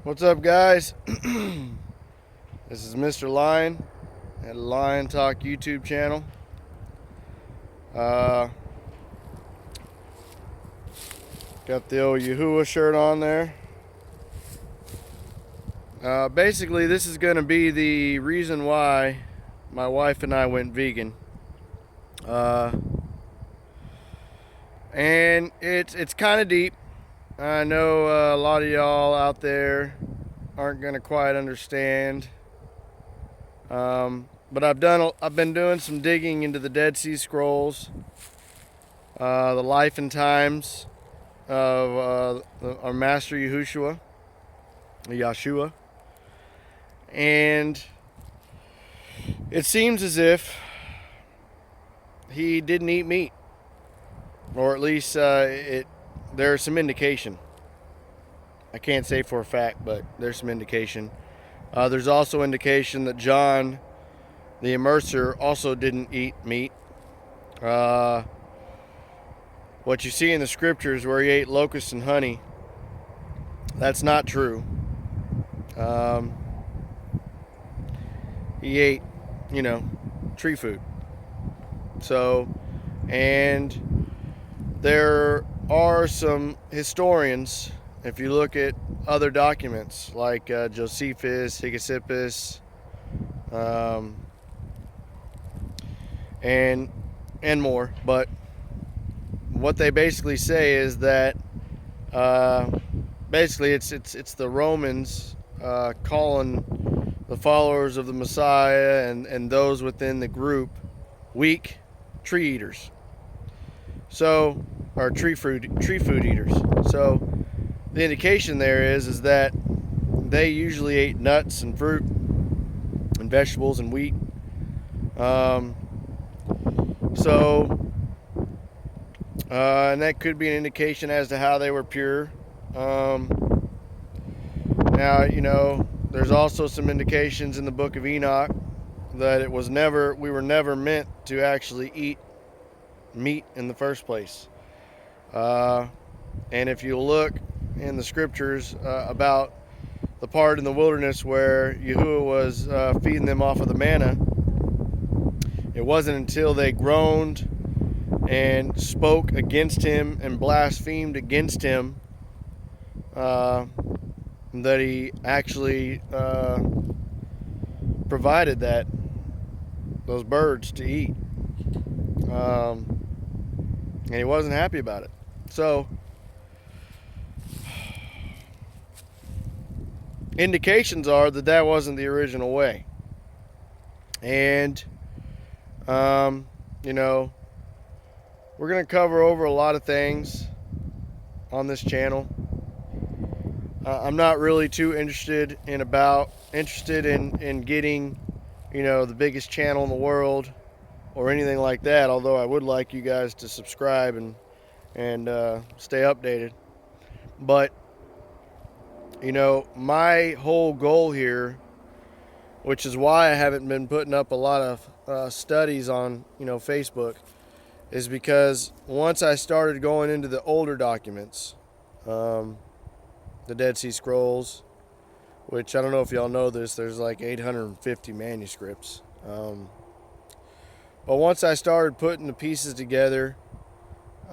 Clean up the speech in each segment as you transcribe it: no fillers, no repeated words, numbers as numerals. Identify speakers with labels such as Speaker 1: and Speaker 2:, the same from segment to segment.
Speaker 1: What's up, guys? This is Mr. Lion at Lion Talk YouTube channel. Got the old Yahuwah shirt on there. Basically, this is going to be the reason why my wife and I went vegan. And it's kind of deep. I know a lot of y'all out there aren't going to quite understand. But I've been doing some digging into the Dead Sea Scrolls, the life and times of our Master Yeshua, and it seems as if he didn't eat meat, or at least there's some indication. I can't say for a fact, but there's some indication. There's also indication that John, the Immerser, also didn't eat meat. What you see in the scriptures where he ate locusts and honey, that's not true. He ate, tree food. So, and there are some historians, if you look at other documents like Josephus, Hegesippus, and more, but what they basically say is that basically it's the Romans calling the followers of the Messiah and those within the group weak tree eaters. So, or tree food eaters. So the indication there is that they usually ate nuts and fruit and vegetables and wheat. And that could be an indication as to how they were pure. Now, there's also some indications in the book of Enoch that we were never meant to actually eat meat in the first place. And if you look in the scriptures about the part in the wilderness where Yahuwah was feeding them off of the manna, it wasn't until they groaned and spoke against him and blasphemed against him that he actually provided those birds to eat. And he wasn't happy about it. So indications are that wasn't the original way. And we're going to cover over a lot of things on this channel. I'm not really too interested in getting, the biggest channel in the world or anything like that, although I would like you guys to subscribe and stay updated. But my whole goal here, which is why I haven't been putting up a lot of studies on Facebook, is because once I started going into the older documents, the Dead Sea Scrolls, which I don't know if y'all know this, there's like 850 manuscripts. But once I started putting the pieces together,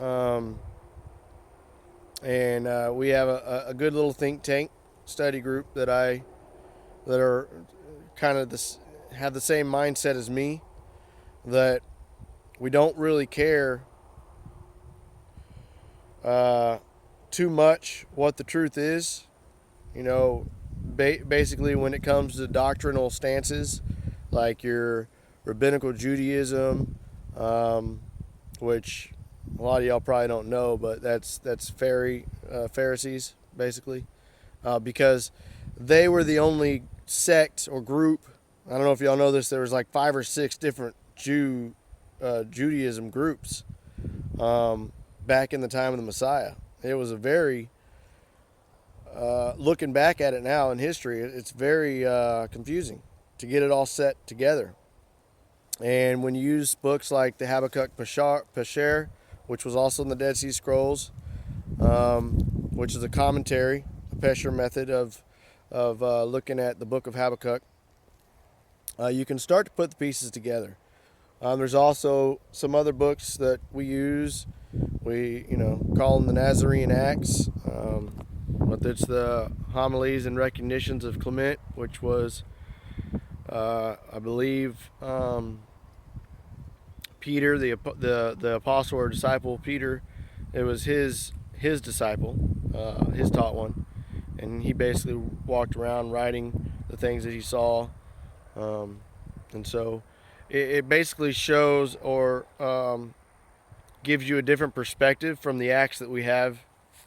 Speaker 1: and we have a good little think tank study group that are kind of have the same mindset as me, that we don't really care too much what the truth is. Basically when it comes to doctrinal stances like your rabbinical Judaism, which a lot of y'all probably don't know, but that's Pharisees basically, because they were the only sect or group. I don't know if y'all know this, there was like 5 or 6 different Judaism groups back in the time of the Messiah. It was a very looking back at it now in history, it's very confusing to get it all set together. And when you use books like the Habakkuk Pesher, which was also in the Dead Sea Scrolls, which is a commentary, a Pesher method of of looking at the book of Habakkuk, you can start to put the pieces together. There's also some other books that we use. We, call them the Nazarene Acts. But it's the Homilies and Recognitions of Clement, which was, I believe, Peter, the apostle or disciple Peter. It was his disciple, his taught one, and he basically walked around writing the things that he saw, and so it basically shows or gives you a different perspective from the acts that we have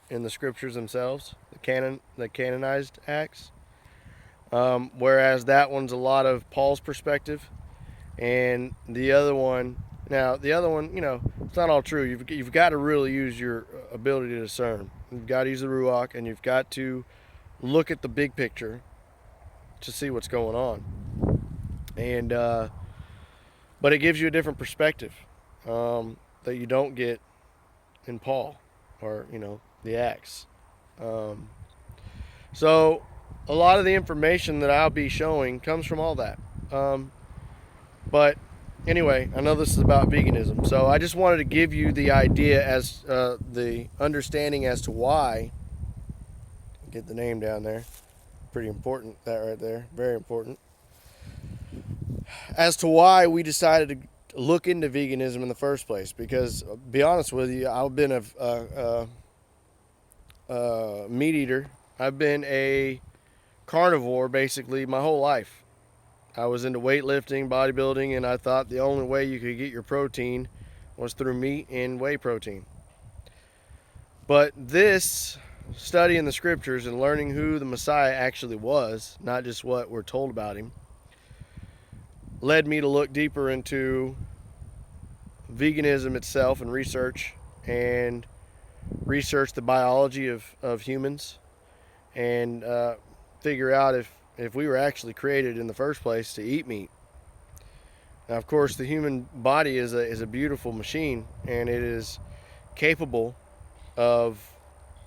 Speaker 1: in the scriptures themselves, the canonized acts. Whereas that one's a lot of Paul's perspective, and the other one, it's not all true. You've got to really use your ability to discern. You've got to use the Ruach, and you've got to look at the big picture to see what's going on. And but it gives you a different perspective that you don't get in Paul or the Acts. So a lot of the information that I'll be showing comes from all that. But anyway, I know this is about veganism, so I just wanted to give you the idea as the understanding as to why. Get the name down there. Pretty important, that right there. Very important. As to why we decided to look into veganism in the first place. Because, to be honest with you, I've been a meat eater. I've been a carnivore basically my whole life. I was into weightlifting, bodybuilding, and I thought the only way you could get your protein was through meat and whey protein. But this study in the scriptures and learning who the Messiah actually was, not just what we're told about him, led me to look deeper into veganism itself and research the biology of humans, and figure out if we were actually created in the first place to eat meat. Now, of course, the human body is a beautiful machine, and it is capable of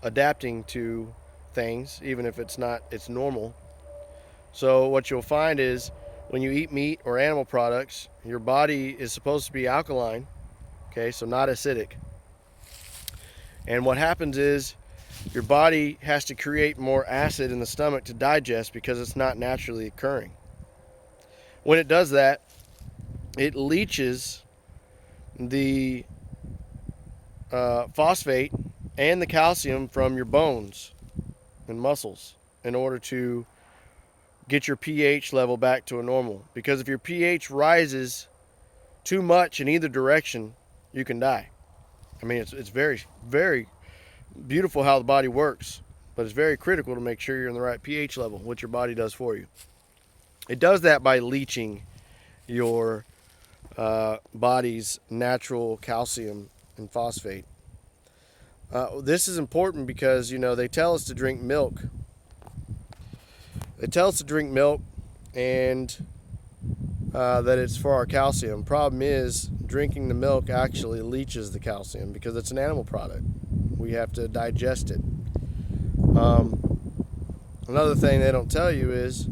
Speaker 1: adapting to things, even if it's normal. So what you'll find is when you eat meat or animal products, your body is supposed to be alkaline, okay, so not acidic. And what happens is your body has to create more acid in the stomach to digest because it's not naturally occurring. When it does that, it leaches the phosphate and the calcium from your bones and muscles in order to get your pH level back to a normal. Because if your pH rises too much in either direction, you can die. I mean, it's very, very beautiful how the body works, but it's very critical to make sure you're in the right pH level, which your body does for you. It does that by leaching your body's natural calcium and phosphate. This is important because, they tell us to drink milk. They tell us to drink milk and that it's for our calcium. Problem is, drinking the milk actually leaches the calcium because it's an animal product. We have to digest it. Another thing they don't tell you is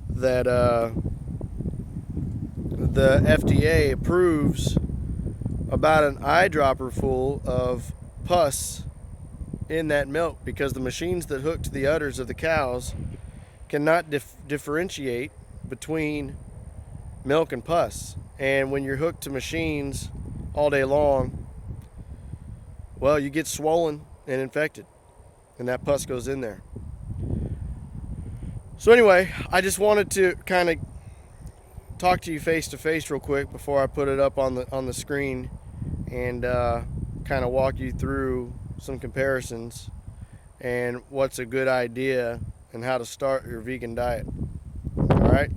Speaker 1: that the FDA approves about an eyedropper full of pus in that milk because the machines that hook to the udders of the cows cannot differentiate between milk and pus. And when you're hooked to machines all day long, well, you get swollen and infected, and that pus goes in there. So anyway, I just wanted to kind of talk to you face to face real quick before I put it up on the screen, and kind of walk you through some comparisons and what's a good idea and how to start your vegan diet. All right.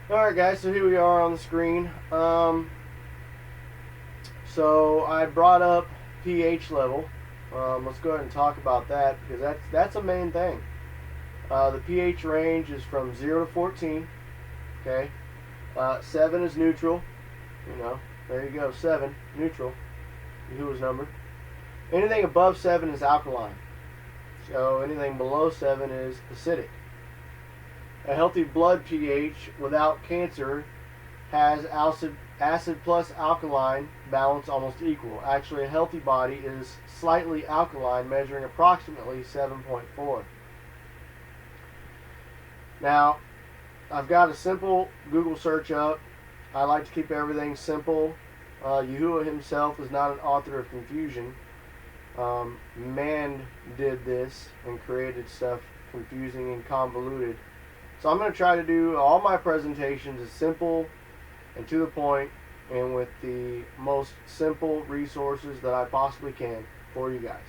Speaker 1: All right, guys. So here we are on the screen. So I brought up pH level. Let's go ahead and talk about that because that's a main thing. The pH range is from 0 to 14. Okay. 7 is neutral. There you go. 7 neutral. Yahuwah's number. Anything above 7 is alkaline. So anything below 7 is acidic. A healthy blood pH without cancer has acid plus alkaline balance almost equal. Actually, a healthy body is slightly alkaline, measuring approximately 7.4. Now, I've got a simple Google search up. I like to keep everything simple. Yahuwah himself is not an author of confusion. Man did this and created stuff confusing and convoluted. So I'm going to try to do all my presentations as simple and to the point and with the most simple resources that I possibly can for you guys.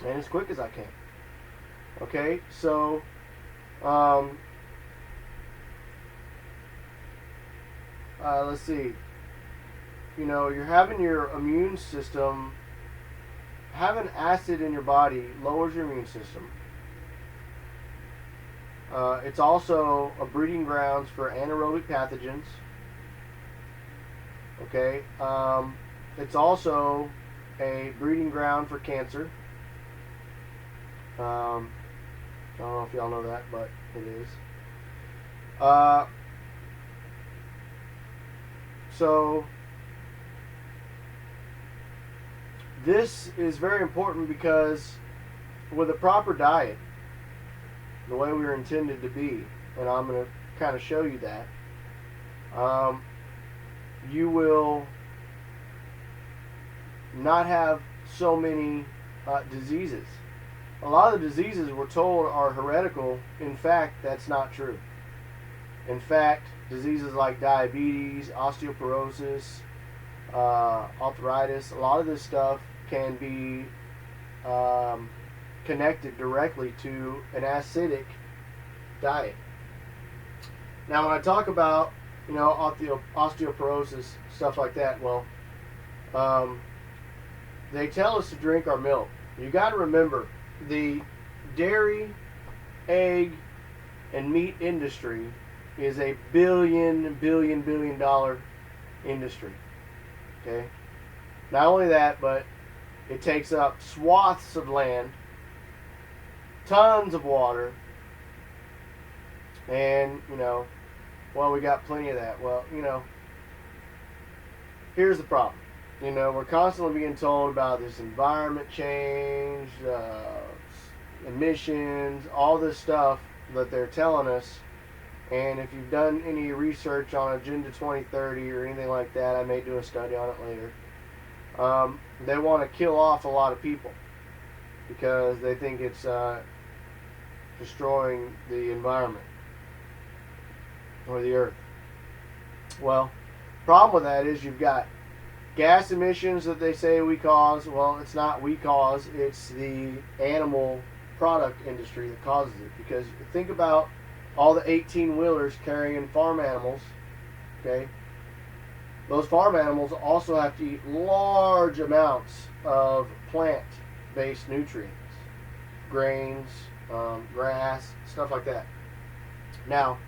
Speaker 1: And as quick as I can. Okay, so let's see. You know, you're having your immune system, having acid in your body lowers your immune system. It's also a breeding grounds for anaerobic pathogens. Okay, it's also a breeding ground for cancer. I don't know if y'all know that, but it is. So this is very important because with a proper diet, the way we were intended to be, and I'm going to kind of show you that, you will not have so many diseases. A lot of the diseases we're told are heretical. In fact, that's not true. In fact, diseases like diabetes, osteoporosis, arthritis, a lot of this stuff can be connected directly to an acidic diet. Now, when I talk about, you know, osteoporosis, stuff like that, well, they tell us to drink our milk. You got to remember, the dairy, egg, and meat industry is a billion dollar industry. Okay? Not only that, but it takes up swaths of land, tons of water, and, you know, well, we got plenty of that. Well, you know, here's the problem. You know, we're constantly being told about this environment change, emissions, all this stuff that they're telling us. And if you've done any research on Agenda 2030 or anything like that, I may do a study on it later. They want to kill off a lot of people because they think it's destroying the environment or the earth. Well, problem with that is you've got gas emissions that they say we cause. Well, it's not we cause, it's the animal product industry that causes it. Because think about all the 18-wheelers carrying farm animals, okay? Those farm animals also have to eat large amounts of plant-based nutrients, grains, grass, stuff like that. Now,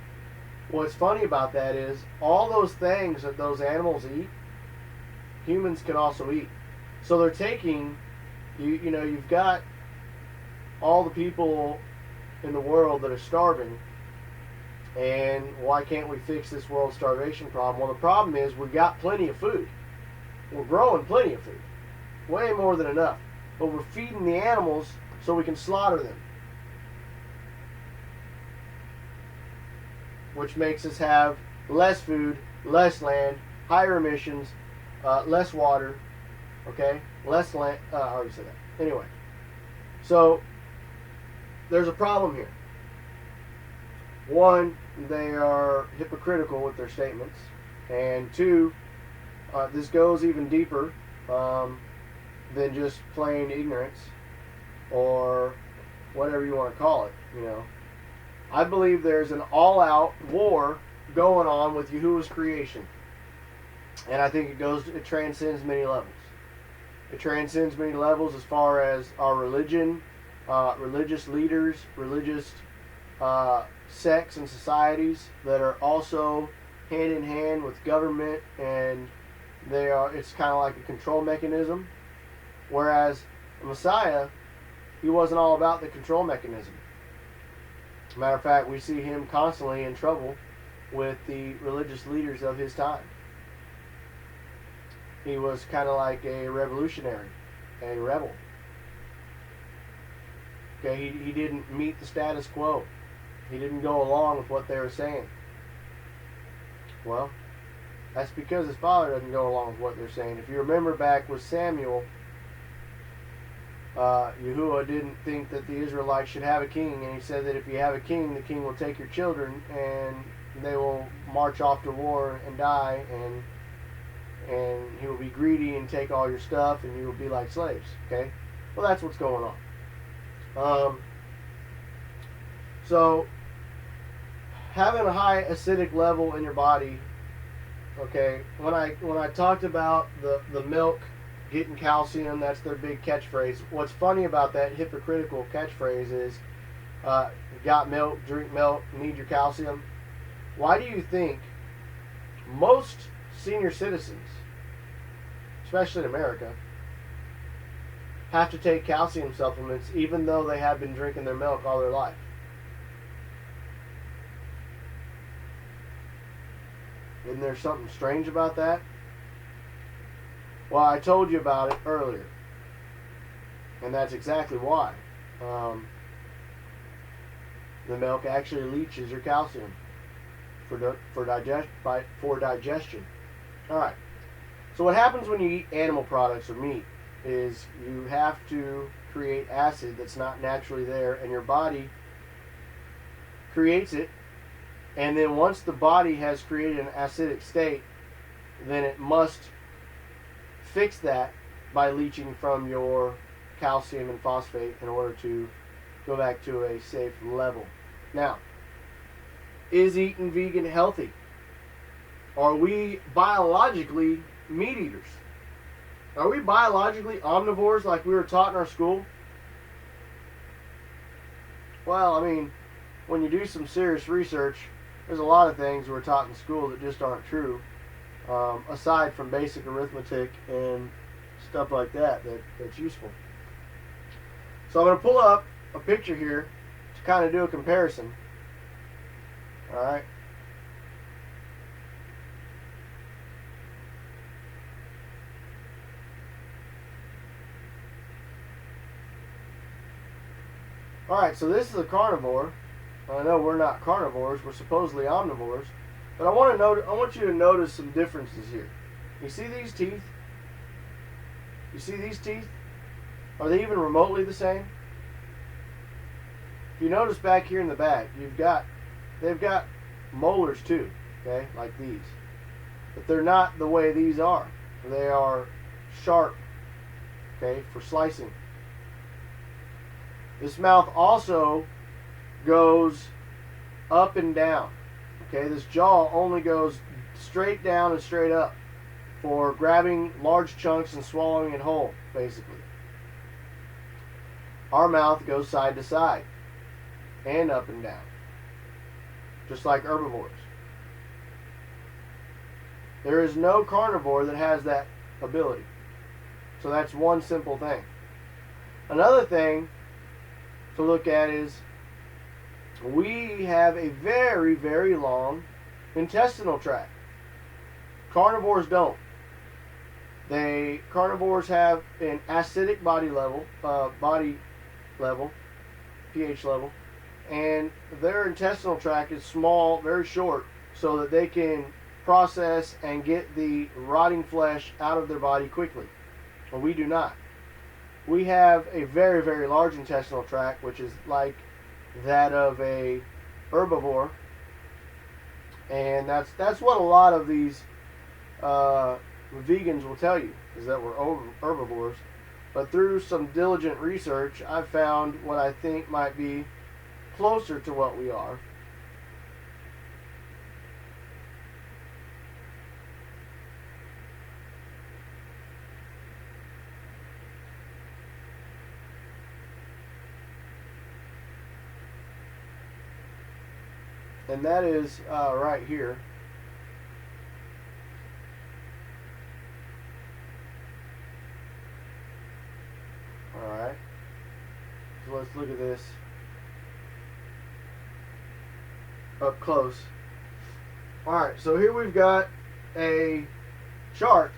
Speaker 1: what's funny about that is all those things that those animals eat, humans can also eat. So they're taking, you know, you've got all the people in the world that are starving, and why can't we fix this world starvation problem? Well, the problem is we've got plenty of food. We're growing plenty of food, way more than enough, but we're feeding the animals so we can slaughter them, which makes us have less food, less land, higher emissions, less water, okay, less land. I already said that. Anyway, so there's a problem here. One, they are hypocritical with their statements, and two, this goes even deeper than just plain ignorance or whatever you want to call it. You know, I believe there's an all-out war going on with Yahuwah's creation. And I think it transcends many levels. It transcends many levels as far as our religion, religious leaders, religious sects and societies that are also hand in hand with government, and it's kind of like a control mechanism. Whereas the Messiah, he wasn't all about the control mechanism. Matter of fact, we see him constantly in trouble with the religious leaders of his time. He was kind of like a revolutionary, a rebel. Okay, he didn't meet the status quo. He didn't go along with what they were saying. Well, that's because his father doesn't go along with what they're saying. If you remember back with Samuel, Yahuwah didn't think that the Israelites should have a king, and he said that if you have a king, the king will take your children and they will march off to war and die, and he will be greedy and take all your stuff, and you will be like slaves. Okay, well, that's what's going on. So having a high acidic level in your body, okay, when I talked about the milk getting calcium, that's their big catchphrase. What's funny about that hypocritical catchphrase is, got milk, drink milk, need your calcium. Why do you think most senior citizens, especially in America, have to take calcium supplements even though they have been drinking their milk all their life? Isn't there something strange about that? Well, I told you about it earlier, and that's exactly why. The milk actually leaches your calcium for digestion. All right. So what happens when you eat animal products or meat is you have to create acid that's not naturally there, and your body creates it. And then once the body has created an acidic state, then it must fix that by leaching from your calcium and phosphate in order to go back to a safe level. Now, is eating vegan healthy? Are we biologically meat eaters? Are we biologically omnivores like we were taught in our school? Well, I mean, when you do some serious research, there's a lot of things we're taught in school that just aren't true, aside from basic arithmetic and stuff like that's useful. So I'm going to pull up a picture here to kind of do a comparison. All right. All right, so this is a carnivore. I know we're not carnivores, we're supposedly omnivores, but I want you to notice some differences here. You see these teeth? You see these teeth? Are they even remotely the same? If you notice back here in the back, they've got molars too, okay, like these. But they're not the way these are. They are sharp, okay, for slicing. This mouth also goes up and down. Okay, this jaw only goes straight down and straight up for grabbing large chunks and swallowing it whole, basically. Our mouth goes side to side and up and down, just like herbivores. There is no carnivore that has that ability. So that's one simple thing. Another thing to look at is we have a very, very long intestinal tract. Carnivores don't. Carnivores have an acidic body level, pH level, and their intestinal tract is small, very short, so that they can process and get the rotting flesh out of their body quickly. Well, we do not. We have a very, very large intestinal tract, which is like that of a herbivore, and that's what a lot of these vegans will tell you, is that we're herbivores. But through some diligent research, I've found what I think might be closer to what we are. And that is right here. look at this up close. Alright, so here we've got a chart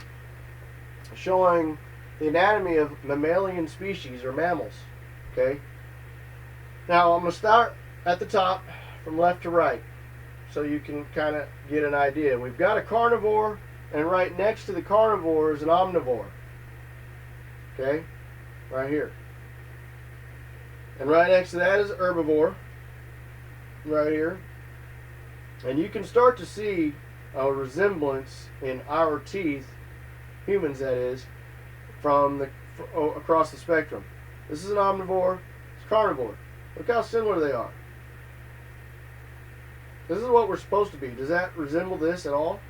Speaker 1: showing the anatomy of mammalian species or mammals. Okay. Now I'm going to start at the top from left to right so you can kind of get an idea. We've got a carnivore, and right next to the carnivore is an omnivore. Okay, right here. And right next to that is an herbivore, right here. And you can start to see a resemblance in our teeth, humans that is, from across the spectrum. This is an omnivore, it's carnivore. Look how similar they are. This is what we're supposed to be. Does that resemble this at all?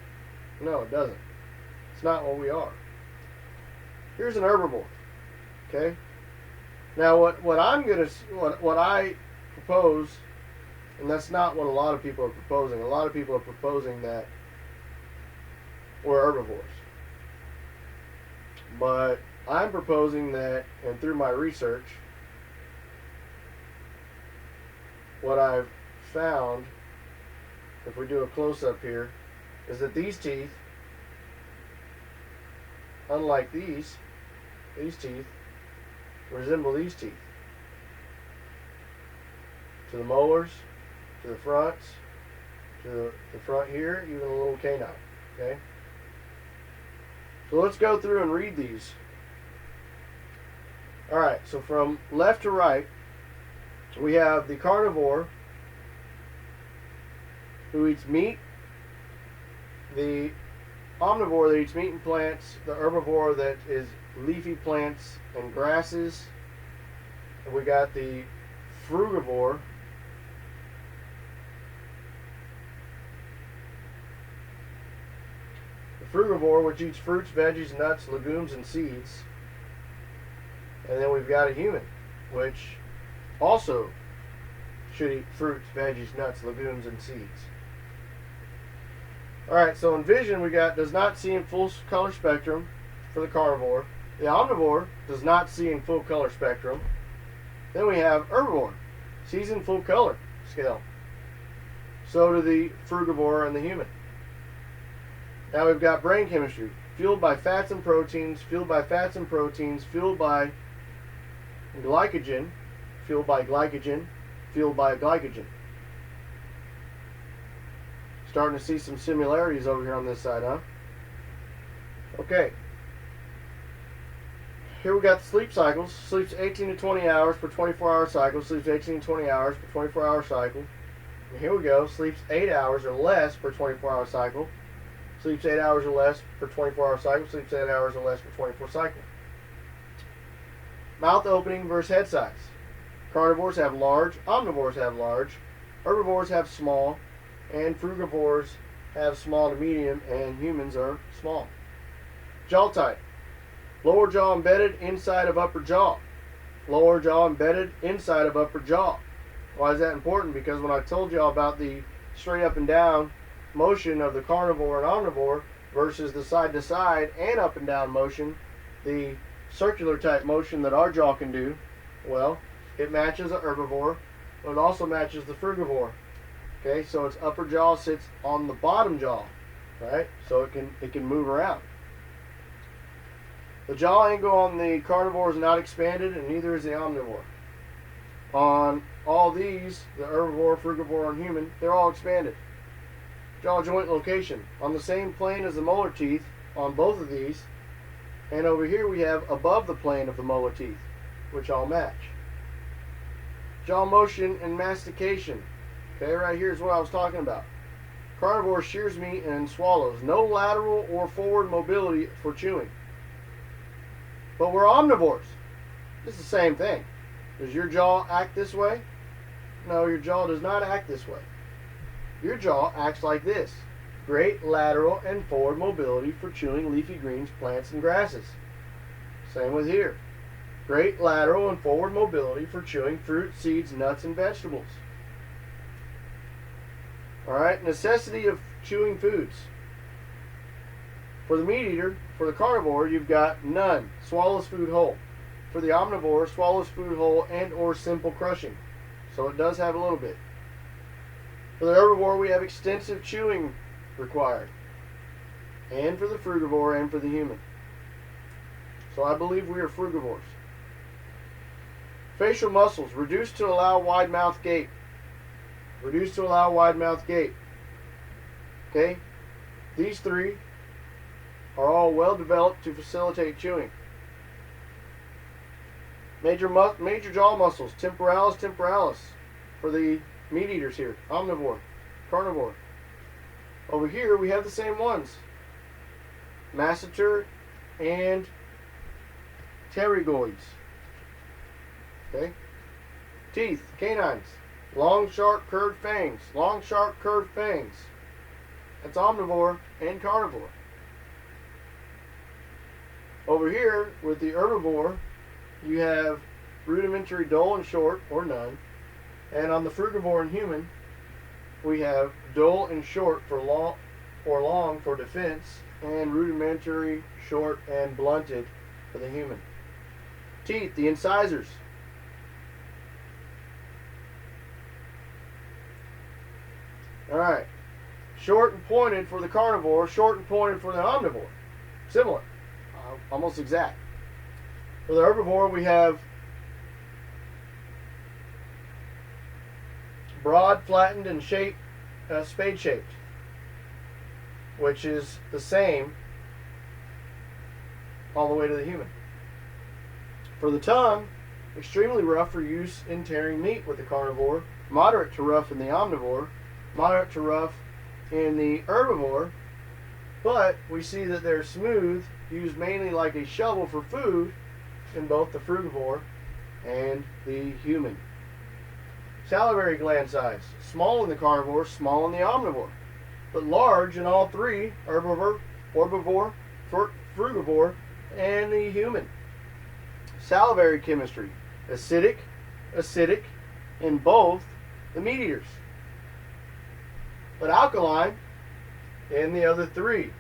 Speaker 1: No, it doesn't. It's not what we are. Here's an herbivore. Okay. Now, what I propose, and that's not what a lot of people are proposing. A lot of people are proposing that we're herbivores. But I'm proposing that, and through my research, what I've found, if we do a close-up here, is that these teeth, unlike these teeth, resemble these teeth. To the molars, to the fronts, to the front here, even a little canine. Okay? So let's go through and read these. Alright, so from left to right, we have the carnivore who eats meat, the omnivore that eats meat and plants, the herbivore that is leafy plants and grasses, and we got the frugivore, which eats fruits, veggies, nuts, legumes, and seeds. And then we've got a human, which also should eat fruits, veggies, nuts, legumes, and seeds. Alright, so in vision we got does not see in full color spectrum for the carnivore. The omnivore does not see in full color spectrum. Then we have herbivore, sees in full color scale. So do the frugivore and the human. Now we've got brain chemistry, fueled by fats and proteins, fueled by fats and proteins, fueled by glycogen, fueled by glycogen, fueled by glycogen. Starting to see some similarities over here on this side, huh? Okay. Here we got the sleep cycles. Sleeps 18 to 20 hours per 24-hour cycle. Sleeps 18 to 20 hours per 24-hour cycle. And here we go. Sleeps 8 hours or less per 24-hour cycle. Sleeps 8 hours or less per 24-hour cycle. Sleeps 8 hours or less per 24 cycle. Mouth opening versus head size. Carnivores have large. Omnivores have large. Herbivores have small. And frugivores have small to medium. And humans are small. Jaw type. Lower jaw embedded inside of upper jaw. Lower jaw embedded inside of upper jaw. Why is that important? Because when I told you all about the straight up and down motion of the carnivore and omnivore versus the side to side and up and down motion, the circular type motion that our jaw can do, well, it matches a herbivore, but it also matches the frugivore. Okay, so its upper jaw sits on the bottom jaw, right? So it can move around. The jaw angle on the carnivore is not expanded, and neither is the omnivore. On all these, the herbivore, frugivore, and human, they're all expanded. Jaw joint location. On the same plane as the molar teeth on both of these, and over here we have above the plane of the molar teeth, which all match. Jaw motion and mastication. Okay, right here is what I was talking about. Carnivore shears meat and swallows. No lateral or forward mobility for chewing. But we're omnivores. It's the same thing. Does your jaw act this way? No, your jaw does not act this way. Your jaw acts like this. Great lateral and forward mobility for chewing leafy greens, plants, and grasses. Same with here. Great lateral and forward mobility for chewing fruit, seeds, nuts, and vegetables. Alright, necessity of chewing foods. For the meat eater, for the carnivore, you've got none. Swallows food whole. for the omnivore, swallows food whole and or simple crushing. So it does have a little bit. For the herbivore, we have extensive chewing required. And for the frugivore and for the human. So I believe we are frugivores. Facial muscles, reduced to allow wide mouth gape. Reduced to allow wide mouth gape. Okay? These three are all well developed to facilitate chewing. Major jaw muscles, temporalis for the meat eaters here. Omnivore, carnivore. Over here we have the same ones. Masseter and pterygoids. Okay? Teeth, canines. Long, sharp, curved fangs. Long, sharp, curved fangs. That's omnivore and carnivore. Over here, with the herbivore, you have rudimentary dull and short, or none. And on the frugivore and human, we have dull and short for long, or long for defense, and rudimentary, short, and blunted for the human. Teeth, the incisors. Alright. Short and pointed for the carnivore, short and pointed for the omnivore. Similar. Almost exact. For the herbivore, we have broad, flattened, and spade-shaped, which is the same all the way to the human. For the tongue, extremely rough for use in tearing meat with the carnivore, moderate to rough in the omnivore, moderate to rough in the herbivore, but we see that they're smooth, used mainly like a shovel for food in both the frugivore and the human. Salivary gland size, small in the carnivore, small in the omnivore, but large in all three, herbivore, frugivore, and the human. Salivary chemistry, acidic in both the meat eaters, but alkaline in the other three.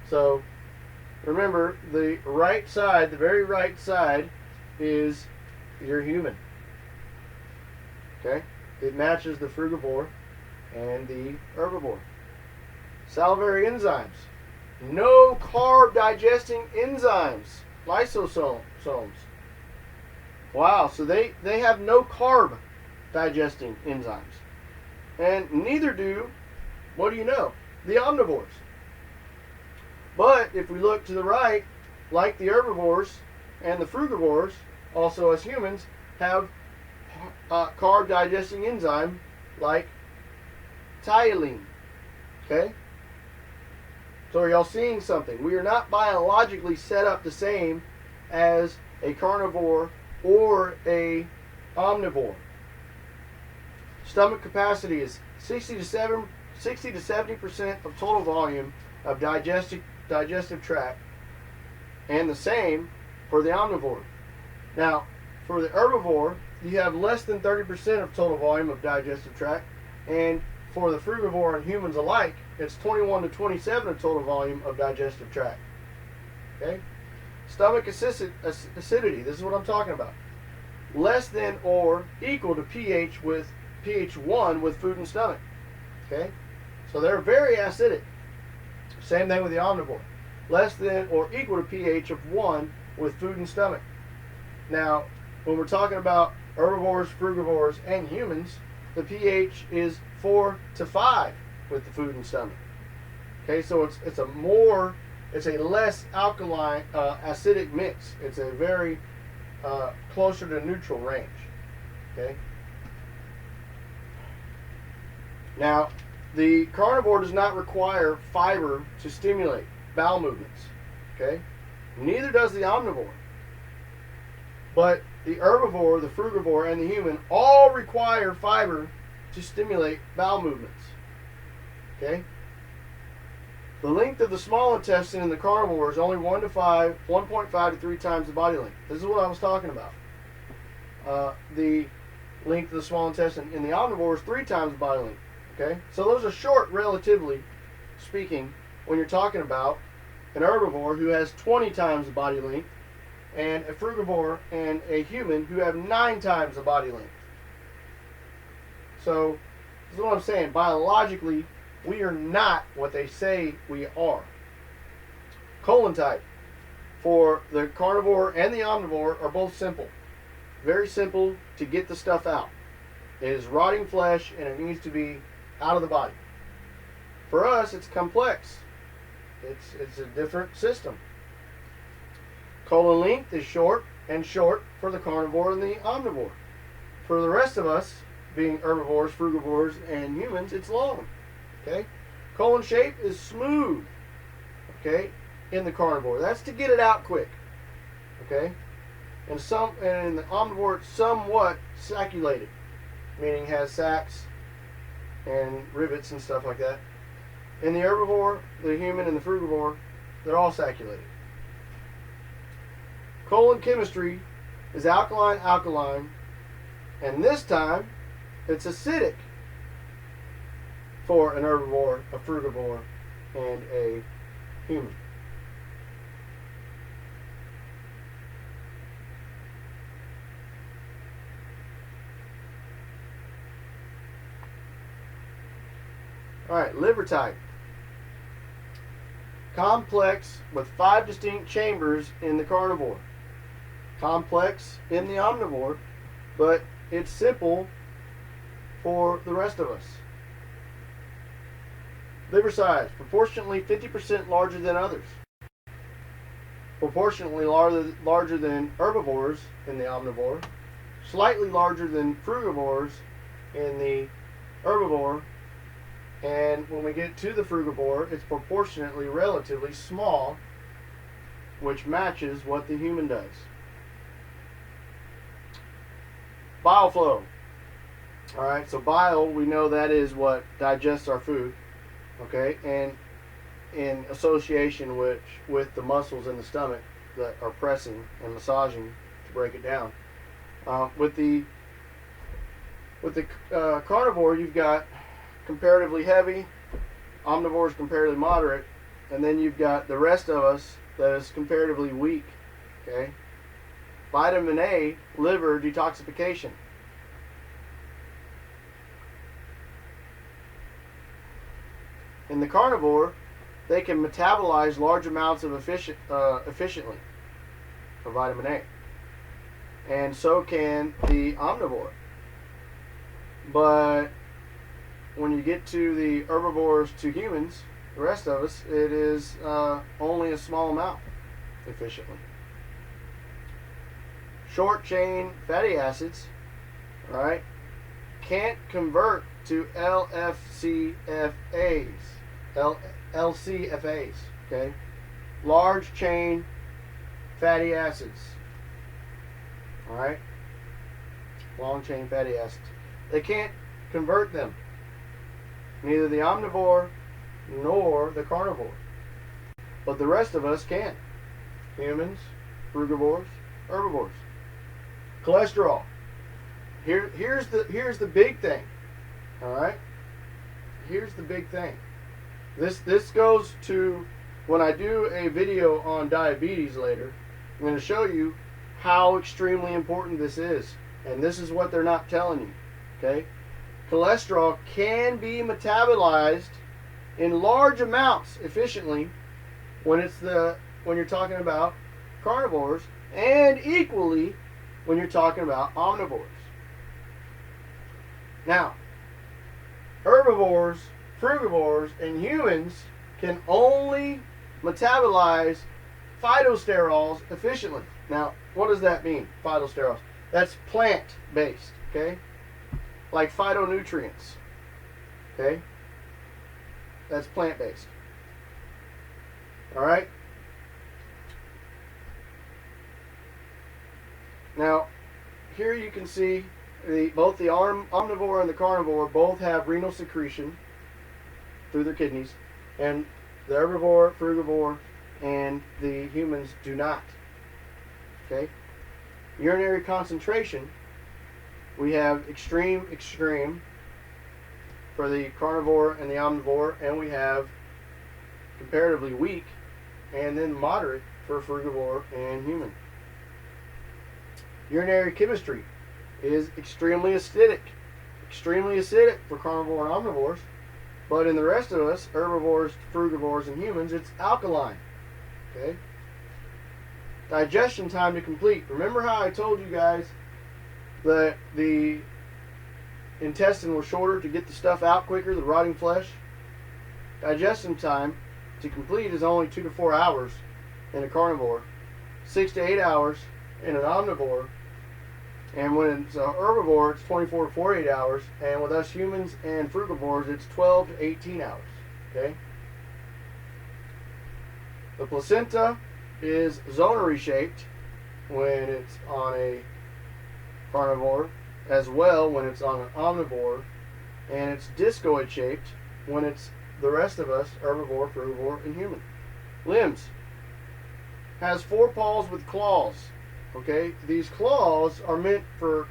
Speaker 1: So remember, the right side, the very right side, is your human. Okay? It matches the frugivore and the herbivore. Salivary enzymes. No carb digesting enzymes. Lysosomes. Wow, so they have no carb digesting enzymes. And neither do, what do you know, the omnivores. But if we look to the right, like the herbivores and the frugivores, also as humans, have carb digesting enzyme like tyline. Okay? So are y'all seeing something? We are not biologically set up the same as a carnivore or a omnivore. Stomach capacity is 60 to 70% of total volume of digestive tract, and the same for the omnivore. Now, for the herbivore, you have less than 30% of total volume of digestive tract, and for the frugivore and humans alike, it's 21 to 27 of total volume of digestive tract. Okay? Stomach acidity, this is what I'm talking about. Less than or equal to pH 1 with food and stomach. Okay? So they're very acidic. Same thing with the omnivore. Less than or equal to pH of 1 with food and stomach. Now, when we're talking about herbivores, frugivores, and humans, the pH is 4 to 5 with the food and stomach. Okay, so it's a less alkaline, acidic mix. It's a very closer to neutral range. Okay. Now, the carnivore does not require fiber to stimulate bowel movements. Okay, neither does the omnivore. But the herbivore, the frugivore, and the human all require fiber to stimulate bowel movements. Okay? The length of the small intestine in the carnivore is only 1.5 to 3 times the body length. This is what I was talking about. The length of the small intestine in the omnivore is 3 times the body length. Okay? So those are short, relatively speaking, when you're talking about an herbivore who has 20 times the body length, and a frugivore and a human who have 9 times the body length. So, this is what I'm saying. Biologically, we are not what they say we are. Colon type for the carnivore and the omnivore are both simple. Very simple to get the stuff out. It is rotting flesh and it needs to be out of the body. For us, it's complex. It's a different system. Colon length is short for the carnivore and the omnivore. For the rest of us, being herbivores, frugivores, and humans, it's long. Okay? Colon shape is smooth. Okay? In the carnivore. That's to get it out quick. Okay? And in the omnivore, it's somewhat sacculated, meaning has sacs and rivets and stuff like that. In the herbivore, the human, and the frugivore, they're all sacculated. Colon chemistry is alkaline, and this time it's acidic for an herbivore, a frugivore, and a human. All right, liver type. Complex with 5 distinct chambers in the carnivore. Complex in the omnivore, but it's simple for the rest of us. Liver size, proportionately 50% larger than others. Proportionately larger than herbivores in the omnivore. Slightly larger than frugivores in the herbivore. And when we get to the frugivore, it's proportionately relatively small, which matches what the human does. Bile flow. All right, so bile, we know that is what digests our food, okay, and in association with the muscles in the stomach that are pressing and massaging to break it down. With the carnivore, you've got comparatively heavy, omnivores comparatively moderate, and then you've got the rest of us that is comparatively weak. Okay, vitamin A, liver detoxification. In the carnivore, they can metabolize large amounts of efficiently of vitamin A, and so can the omnivore. But when you get to the herbivores to humans, the rest of us, it is only a small amount efficiently. Short chain fatty acids, all right, can't convert to LCFAs, okay, large chain fatty acids, all right, long chain fatty acids. They can't convert them. Neither the omnivore nor the carnivore. But the rest of us can. Humans, frugivores, herbivores. Cholesterol. Here's the big thing. Alright? Here's the big thing. This goes to when I do a video on diabetes later. I'm going to show you how extremely important this is. And this is what they're not telling you. Okay? Cholesterol can be metabolized in large amounts efficiently when you're talking about carnivores, and equally when you're talking about omnivores. Now, herbivores, frugivores, and humans can only metabolize phytosterols efficiently. Now, what does that mean, phytosterols? That's plant-based, okay? Like phytonutrients, okay? That's plant-based. All right? Now, here you can see both the omnivore and the carnivore both have renal secretion through their kidneys, and the herbivore, frugivore, and the humans do not. Okay? Urinary concentration, we have extreme for the carnivore and the omnivore, and we have comparatively weak, and then moderate for frugivore and human. Urinary chemistry is extremely acidic. Extremely acidic for carnivore and omnivores. But in the rest of us, herbivores, frugivores, and humans, it's alkaline. Okay? Digestion time to complete. Remember how I told you guys that the intestine was shorter to get the stuff out quicker, the rotting flesh? Digestion time to complete is only 2 to 4 hours in a carnivore, 6 to 8 hours in an omnivore, and when it's a herbivore, it's 24 to 48 hours, and with us humans and frugivores, it's 12 to 18 hours. Okay? The placenta is zonary shaped when it's on a carnivore, as well when it's on an omnivore, and it's discoid shaped when it's the rest of us, herbivore, frugivore, and human. Limbs. Has 4 paws with claws. Okay, these claws are meant for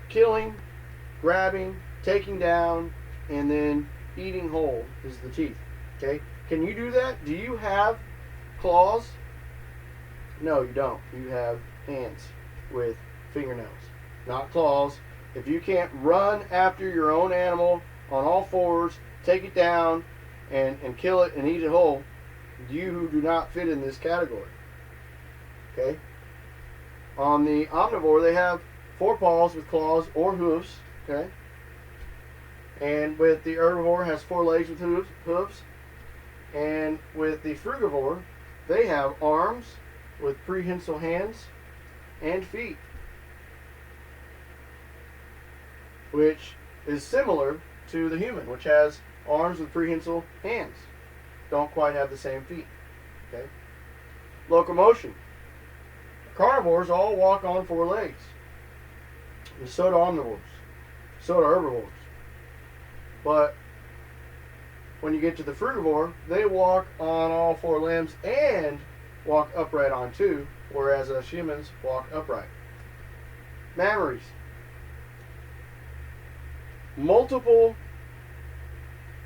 Speaker 1: killing, grabbing, taking down, and then eating whole is the teeth. Okay, can you do that? Do you have claws? No, you don't. You have hands with fingernails, not claws. If you can't run after your own animal on all fours, take it down, and kill it and eat it whole, you do not fit in this category. Okay? On the omnivore, they have 4 paws with claws or hooves. Okay? And with the herbivore, has 4 legs with hooves. And with the frugivore, they have arms with prehensile hands and feet, which is similar to the human, which has arms with prehensile hands. Don't quite have the same feet. Okay? Locomotion. Carnivores all walk on 4 legs. And so do omnivores. So do herbivores. But when you get to the frugivore, they walk on all 4 limbs and walk upright on 2, whereas us humans walk upright. Mammaries. Multiple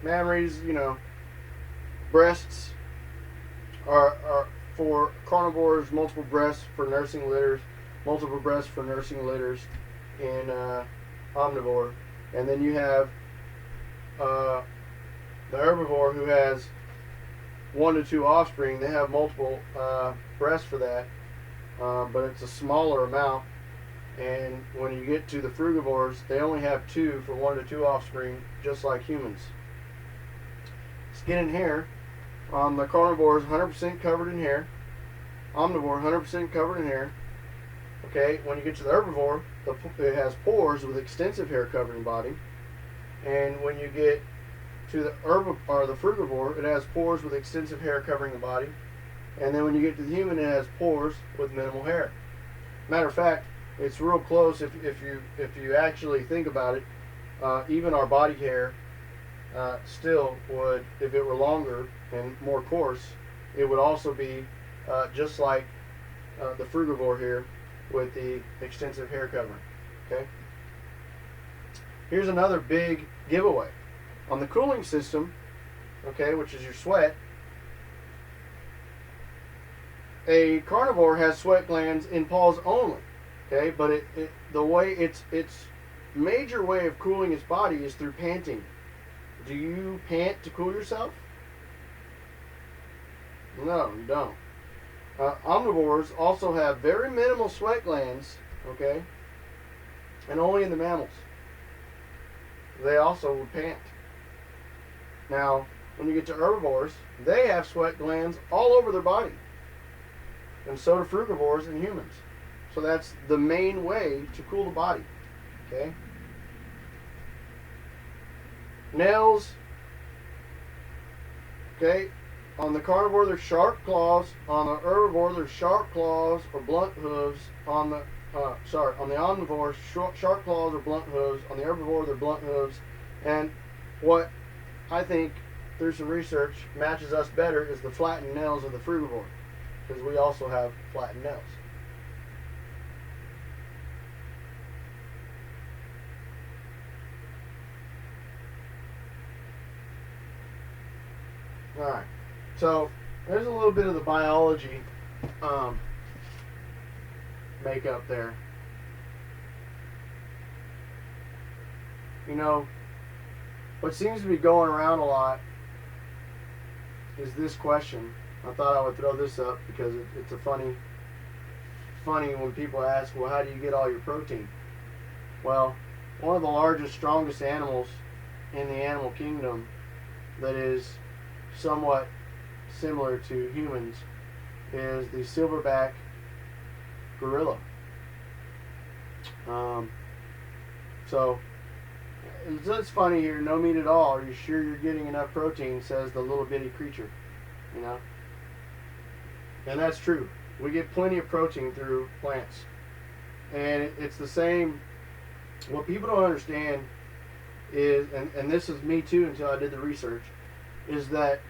Speaker 1: mammaries, breasts are for carnivores, multiple breasts for nursing litters, multiple breasts for nursing litters in omnivore. And then you have the herbivore who has 1 to 2 offspring. They have multiple breasts for that, but it's a smaller amount. And when you get to the frugivores, they only have 2 for 1 to 2 offspring, just like humans. Skin and hair. The carnivore is 100% covered in hair. Omnivore, 100% covered in hair. Okay, when you get to the herbivore, it has pores with extensive hair covering body. And when you get to the frugivore, it has pores with extensive hair covering the body. And then when you get to the human, it has pores with minimal hair. Matter of fact, it's real close if you actually think about it. Even our body hair still would, if it were longer and more coarse, it would also be just like the frugivore here with the extensive hair covering. Okay. Here's another big giveaway. On the cooling system, okay, which is your sweat, a carnivore has sweat glands in paws only. Okay, but the way its major way of cooling its body is through panting. Do you pant to cool yourself? No, you don't. Omnivores also have very minimal sweat glands, okay, and only in the mammals. They also would pant. Now, when you get to herbivores, they have sweat glands all over their body, and so do frugivores and humans. So that's the main way to cool the body. Okay. Nails. Okay. On the carnivore, there's sharp claws. On the herbivore, there's sharp claws or blunt hooves. On the omnivore, sharp claws or blunt hooves. On the herbivore, they're blunt hooves. And what I think, through some research, matches us better is the flattened nails of the frugivore, because we also have flattened nails. Alright, so there's a little bit of the biology makeup there. You know, what seems to be going around a lot is this question. I thought I would throw this up because it's a funny when people ask, well, how do you get all your protein? Well, one of the largest, strongest animals in the animal kingdom that is somewhat similar to humans is the silverback gorilla. So it's funny here, no meat at all. Are you sure you're getting enough protein? Says the little bitty creature, you know. And that's true. We get plenty of protein through plants, and it's the same. What people don't understand is, and this is me too until I did the research, is that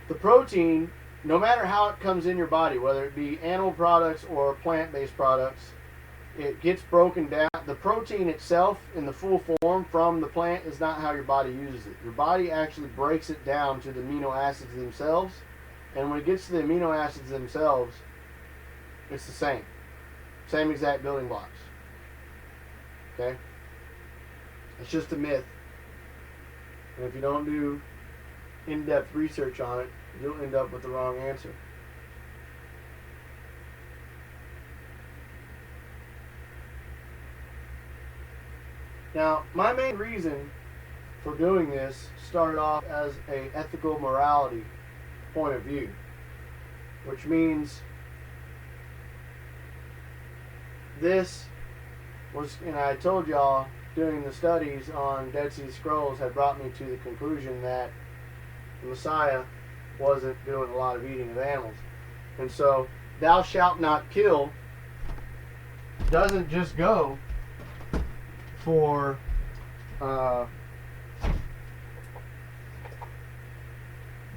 Speaker 1: the protein, no matter how it comes in your body, whether it be animal products or plant-based products, it gets broken down. The protein itself in the full form from the plant is not how your body uses it. Your body actually breaks it down to the amino acids themselves, and when it gets to the amino acids themselves, it's the same exact building blocks. Okay? It's just a myth. And if you don't do in-depth research on it, you'll end up with the wrong answer. Now, my main reason for doing this started off as an ethical morality point of view, which means this was, and I told y'all, doing the studies on Dead Sea Scrolls had brought me to the conclusion that the Messiah wasn't doing a lot of eating of animals. And so, thou shalt not kill doesn't just go for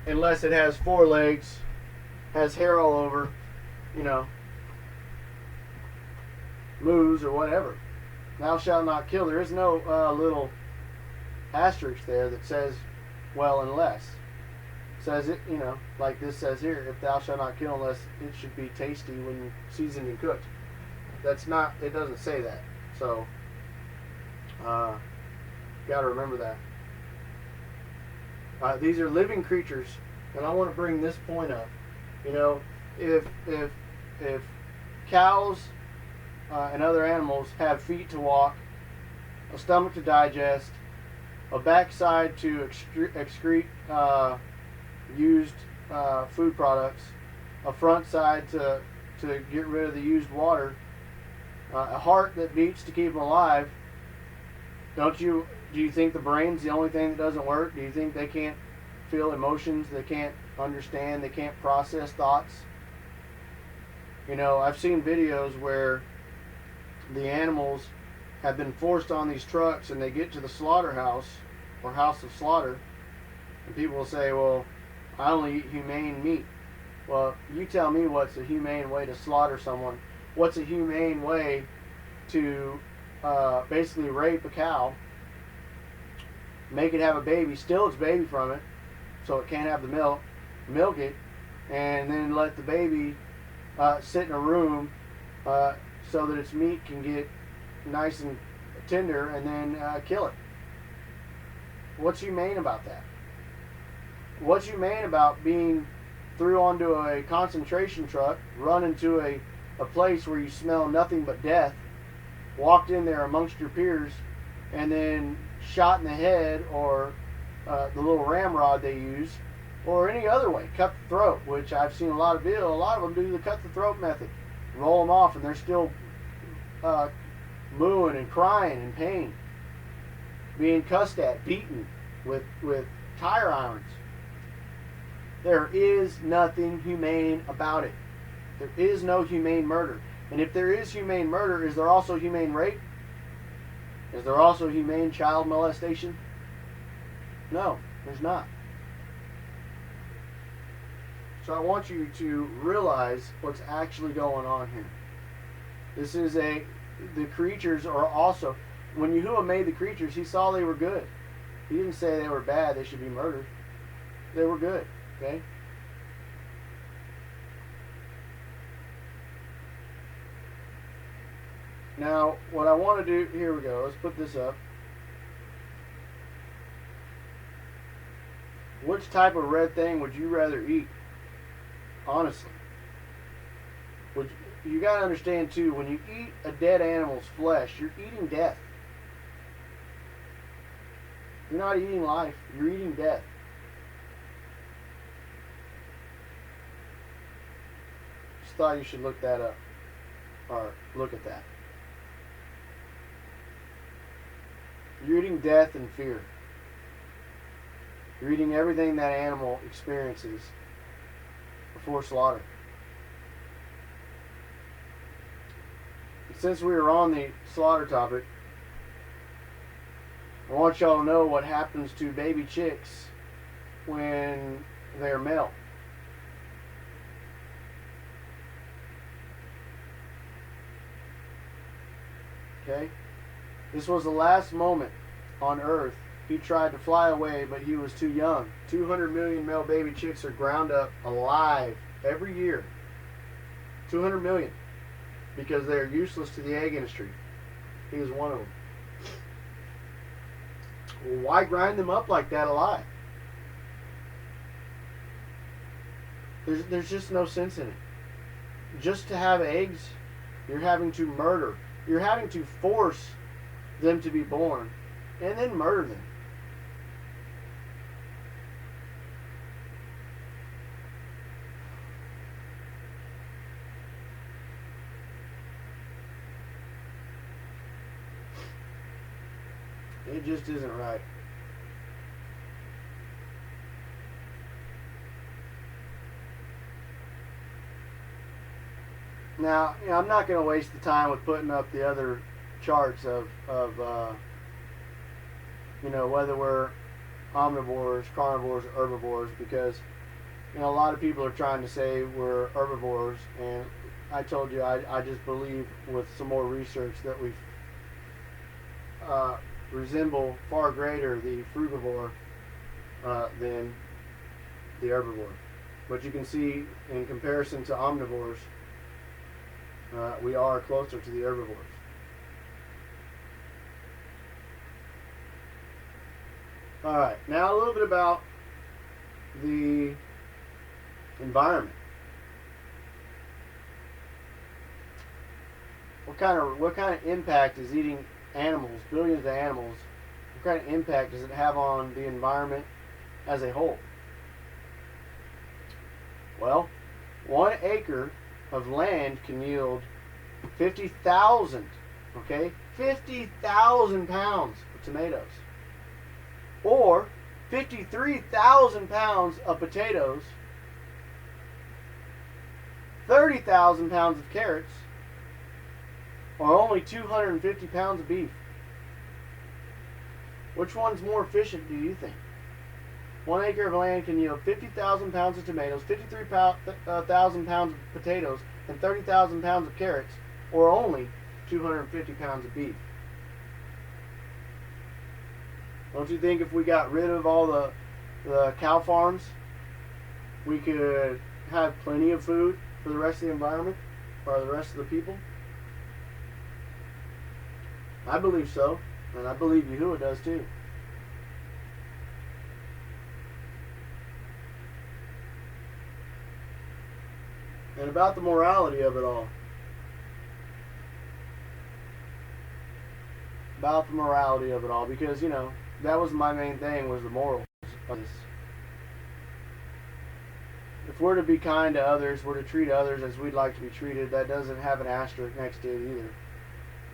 Speaker 1: unless it has 4 legs, has hair all over, you know, moves or whatever. Thou shalt not kill. There is no little asterisk there that says, well, unless. It says it, you know, like this says here, if thou shalt not kill unless it should be tasty when seasoned and cooked. That's not, it doesn't say that. So, got to remember that. These are living creatures, and I want to bring this point up. You know, if cows and other animals have feet to walk, a stomach to digest, a backside to excrete used food products, a front side to get rid of the used water, a heart that beats to keep them alive, do you think the brain's the only thing that doesn't work? Do you think they can't feel emotions, they can't understand, they can't process thoughts? You know, I've seen videos where the animals have been forced on these trucks and they get to the slaughterhouse or house of slaughter, and people will say, well, I only eat humane meat. Well, you tell me what's a humane way to slaughter someone. What's a humane way to basically rape a cow, make it have a baby, steal its baby from it so it can't have the milk it, and then let the baby sit in a room so that its meat can get nice and tender, and then kill it. What's humane about that? What's humane about being threw onto a concentration truck, run into a place where you smell nothing but death, walked in there amongst your peers, and then shot in the head, or the little ramrod they use, or any other way, cut the throat, which I've seen a lot of videos. A lot of them do the cut the throat method, roll them off, and they're still mooing and crying in pain, being cussed at, beaten with tire irons. There is nothing humane about it. There is no humane murder. And if there is humane murder, is there also humane rape? Is there also humane child molestation? No, there's not. So I want you to realize what's actually going on here. This is the creatures are also, when Yahuwah made the creatures, he saw they were good. He didn't say they were bad, they should be murdered. They were good, okay? Now, what I want to do, here we go, let's put this up. Which type of red thing would you rather eat? Honestly. Would you got to understand too, when you eat a dead animal's flesh, you're eating death. You're not eating life, you're eating death. Just thought you should look that up. Or look at that. You're eating death and fear. You're eating everything that animal experiences before slaughter. Since we were on the slaughter topic, I want y'all to know what happens to baby chicks when they're male. Okay? This was the last moment on Earth. He tried to fly away, but he was too young. 200 million male baby chicks are ground up alive every year. 200 million. Because they're useless to the egg industry. He was one of them. Well, why grind them up like that alive? There's just no sense in it. Just to have eggs, you're having to murder. You're having to force them to be born and then murder them. It just isn't right. Now, I'm not going to waste the time with putting up the other charts of whether we're omnivores, carnivores, or herbivores, because a lot of people are trying to say we're herbivores, and I told you I just believe with some more research that we resemble far greater the frugivore than the herbivore. But you can see in comparison to omnivores, we are closer to the herbivores. Alright, now a little bit about the environment. What kind of impact is eating animals, billions of animals, what kind of impact does it have on the environment as a whole? Well, 1 acre of land can yield 50,000, 50,000 pounds of tomatoes, or 53,000 pounds of potatoes, 30,000 pounds of carrots, or only 250 pounds of beef. Which one's more efficient, do you think? 1 acre of land can yield 50,000 pounds of tomatoes, 53,000 pounds of potatoes, and 30,000 pounds of carrots, or only 250 pounds of beef. Don't you think if we got rid of all the cow farms, we could have plenty of food for the rest of the environment, or the rest of the people? I believe so, and I believe Yahuwah does too. And about the morality of it all. About the morality of it all, because, that was my main thing, was the morals of this. If we're to be kind to others, we're to treat others as we'd like to be treated, that doesn't have an asterisk next to it either.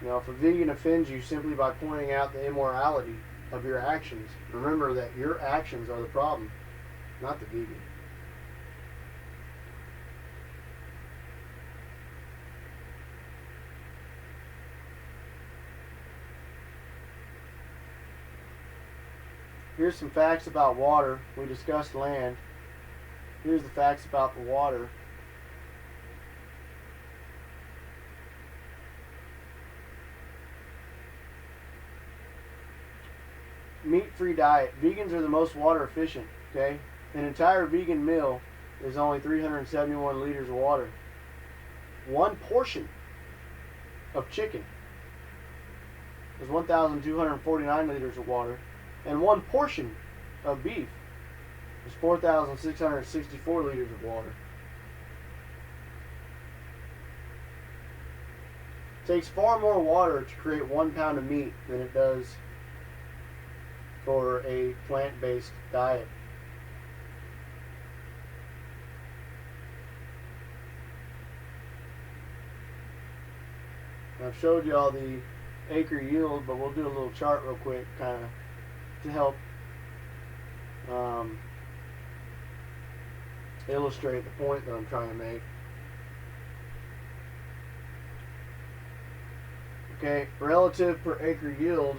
Speaker 1: If a vegan offends you simply by pointing out the immorality of your actions, remember that your actions are the problem, not the vegan. Here's some facts about water. We discussed land. Here's the facts about the water. Meat-free diet. Vegans are the most water efficient, An entire vegan meal is only 371 liters of water. 1 portion of chicken is 1,249 liters of water, and one portion of beef is 4,664 liters of water. It takes far more water to create 1 pound of meat than it does for a plant-based diet. I've showed you all the acre yield, but we'll do a little chart real quick, kind of to help illustrate the point that I'm trying to make. Okay, relative per acre yield.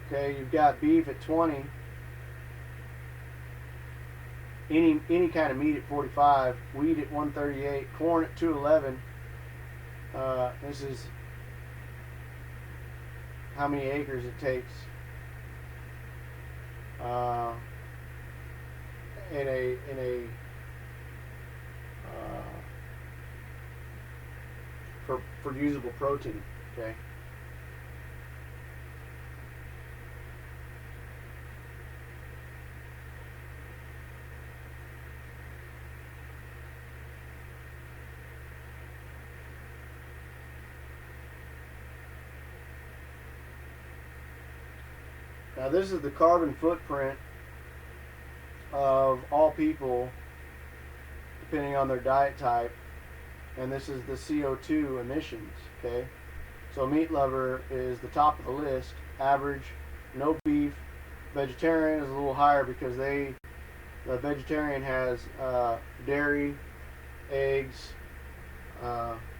Speaker 1: Okay, you've got beef at 20. Any kind of meat at 45, wheat at 138, corn at 211. This is how many acres it takes in a for usable protein. Okay. Now this is the carbon footprint of all people depending on their diet type, and this is the CO2 emissions. Okay, so meat lover is the top of the list. Average, no beef. Vegetarian is a little higher because the vegetarian has dairy, eggs,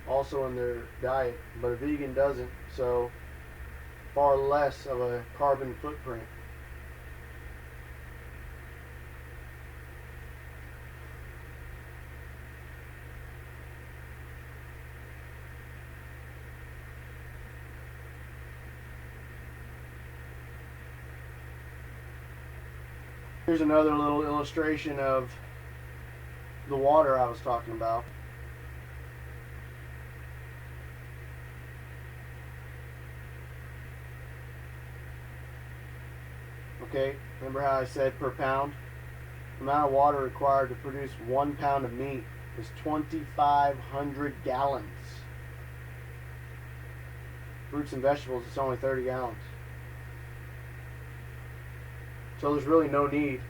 Speaker 1: also in their diet, but a vegan doesn't. So far less of a carbon footprint. Here's another little illustration of the water I was talking about. Okay, remember how I said per pound? The amount of water required to produce 1 pound of meat is 2,500 gallons. Fruits and vegetables, it's only 30 gallons. So there's really no need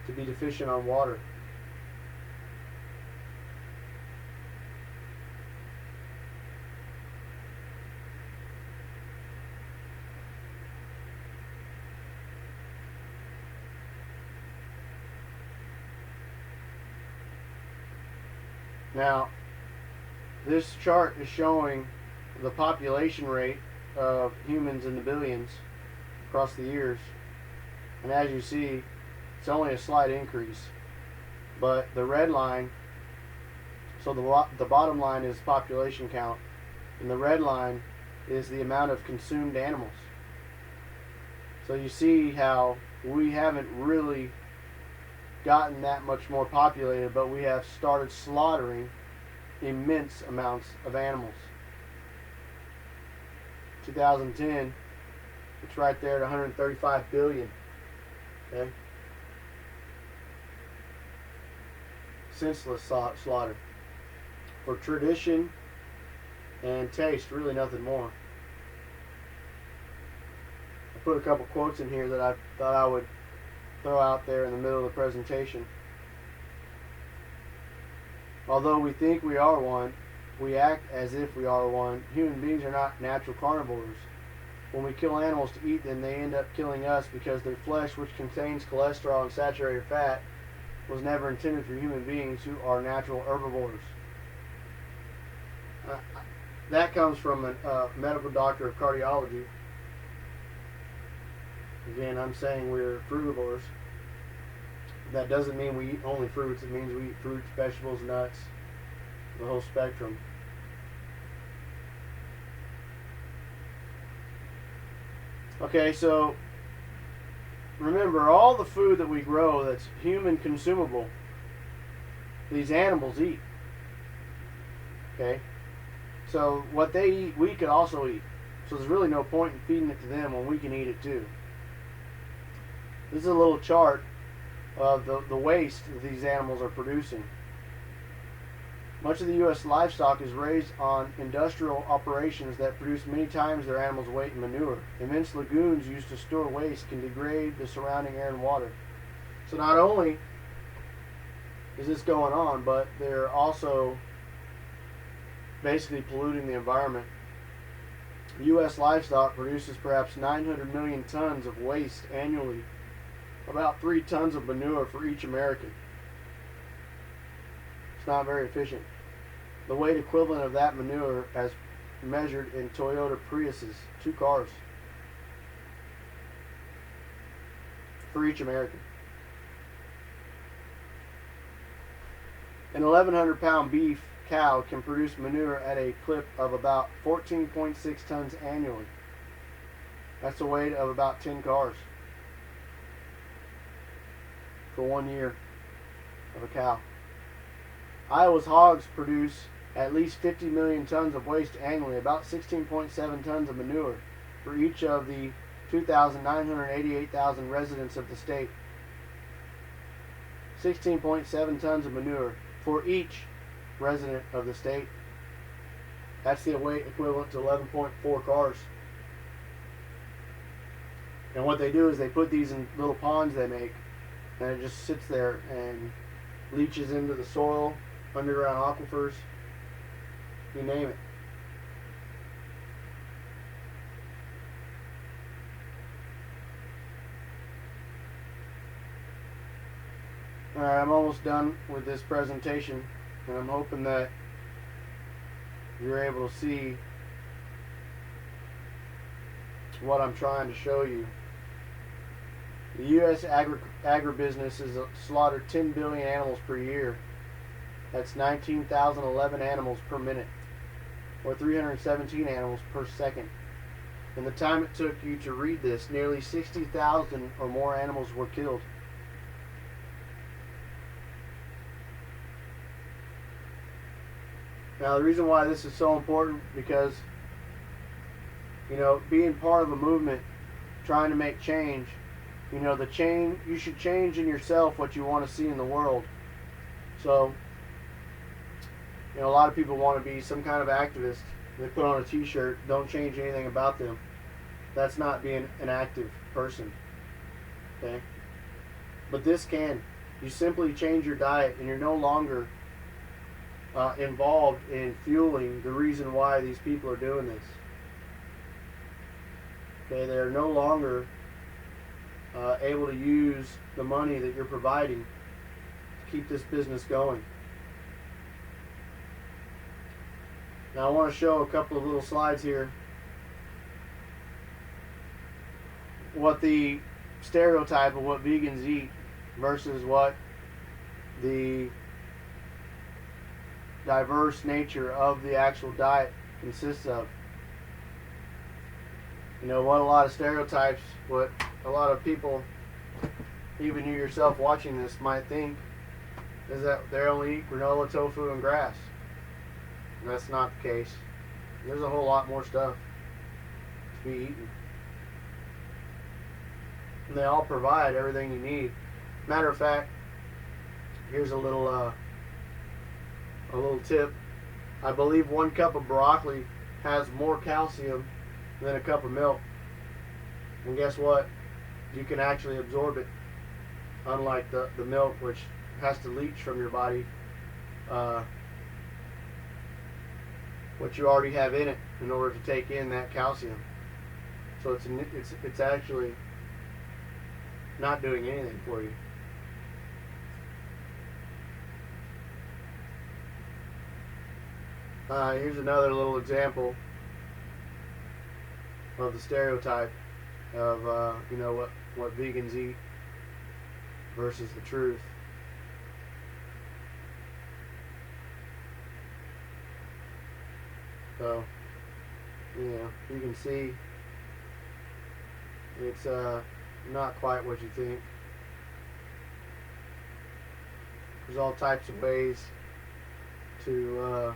Speaker 1: to be deficient on water. Now, this chart is showing the population rate of humans in the billions across the years, and as you see, it's only a slight increase. But the red line, so the bottom line is population count, and the red line is the amount of consumed animals. So you see how we haven't really gotten that much more populated, but we have started slaughtering immense amounts of animals. 2010, it's right there at 135 billion. Okay, senseless slaughter for tradition and taste, really nothing more. I put a couple quotes in here that I thought I would throw out there in the middle of the presentation. Although we think we are one, we act as if we are one. Human beings are not natural carnivores. When we kill animals to eat them, they end up killing us because their flesh, which contains cholesterol and saturated fat, was never intended for human beings who are natural herbivores. That comes from a medical doctor of cardiology. Again, I'm saying we're frugivores. That doesn't mean we eat only fruits. It means we eat fruits, vegetables, nuts, the whole spectrum. Okay, so remember, all the food that we grow that's human consumable these animals eat. Okay? So what they eat, we could also eat. So there's really no point in feeding it to them when we can eat it too. This is a little chart of the waste that these animals are producing. Much of the U.S. livestock is raised on industrial operations that produce many times their animals' weight in manure. Immense lagoons used to store waste can degrade the surrounding air and water. So not only is this going on, but they're also basically polluting the environment. U.S. livestock produces perhaps 900 million tons of waste annually, about 3 tons of manure for each American. It's not very efficient. The weight equivalent of that manure as measured in Toyota Priuses, 2 cars, for each American. An 1,100-pound beef cow can produce manure at a clip of about 14.6 tons annually. That's the weight of about 10 cars for 1 year of a cow. Iowa's hogs produce at least 50 million tons of waste annually, about 16.7 tons of manure for each of the 2,988,000 residents of the state. 16.7 tons of manure for each resident of the state. That's the weight equivalent to 11.4 cars. And what they do is they put these in little ponds they make, and it just sits there and leaches into the soil, underground aquifers, you name it. Alright, I'm almost done with this presentation, and I'm hoping that you're able to see what I'm trying to show you. The U.S. agribusiness is slaughtered 10 billion animals per year. That's 19,011 animals per minute, or 317 animals per second. In the time it took you to read this, nearly 60,000 or more animals were killed. Now, the reason why this is so important, because, being part of a movement, trying to make change, you should change in yourself what you want to see in the world. So, a lot of people want to be some kind of activist. They put on a t-shirt, don't change anything about them. That's not being an active person. Okay? But this can. You simply change your diet, and you're no longer involved in fueling the reason why these people are doing this. Okay, they're no longer able to use the money that you're providing to keep this business going. Now I want to show a couple of little slides here. What the stereotype of what vegans eat versus what the diverse nature of the actual diet consists of. What a lot of stereotypes, what a lot of people, even you yourself watching this, might think is that they only eat granola, tofu, and grass. And that's not the case. There's a whole lot more stuff to be eaten. And they all provide everything you need. Matter of fact, here's a little tip. I believe 1 cup of broccoli has more calcium than a cup of milk. And guess what? You can actually absorb it, unlike the milk, which has to leach from your body what you already have in it in order to take in that calcium. So it's actually not doing anything for you. Here's another little example of the stereotype of what vegans eat versus the truth. So, you can see it's not quite what you think. There's all types of ways to